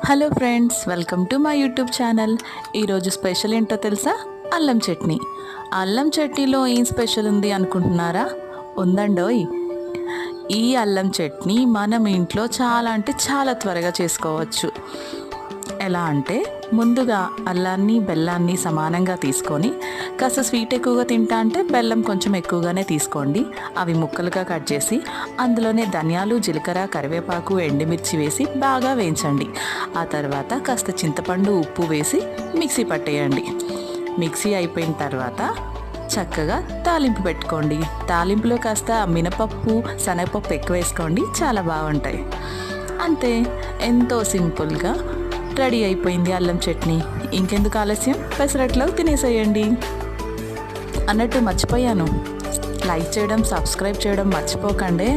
Hello friends, welcome to my YouTube channel. ఈరోజు special ఏంటో తెలుసా? అల్లం చట్నీ. అల్లం చట్నీలో ఏం స్పెషల్ ఉంది అనుకుంటున్నారా? ఉందండోయ్. ఈ అల్లం చట్నీ మనం ఇంట్లో చాలా అంటే చాలా త్వరగా చేసుకోవచ్చు. ఎలా అంటే, ముందుగా అల్లాన్ని బెల్లాన్ని సమానంగా తీసుకొని, కాస్త స్వీట్ ఎక్కువగా తింటా అంటే బెల్లం కొంచెం ఎక్కువగానే తీసుకోండి. అవి ముక్కలుగా కట్ చేసి అందులోనే ధనియాలు, జీలకర్ర, కరివేపాకు, ఎండుమిర్చి వేసి బాగా వేయించండి. ఆ తర్వాత కాస్త చింతపండు, ఉప్పు వేసి మిక్సీ పట్టేయండి. మిక్సీ అయిపోయిన తర్వాత చక్కగా తాలింపు పెట్టుకోండి. తాలింపులో కాస్త మినపప్పు, శనగపప్పు ఎక్కువ వేసుకోండి, చాలా బాగుంటాయి. అంతే, ఎంతో సింపుల్గా రెడీ అయిపోయింది అల్లం చట్నీ. ఇంకెందుకు ఆలస్యం, పెసరట్లో తినేసేయండి. అన్నట్టు మర్చిపోయాను, లైక్ చేయడం, సబ్స్క్రైబ్ చేయడం మర్చిపోకండి.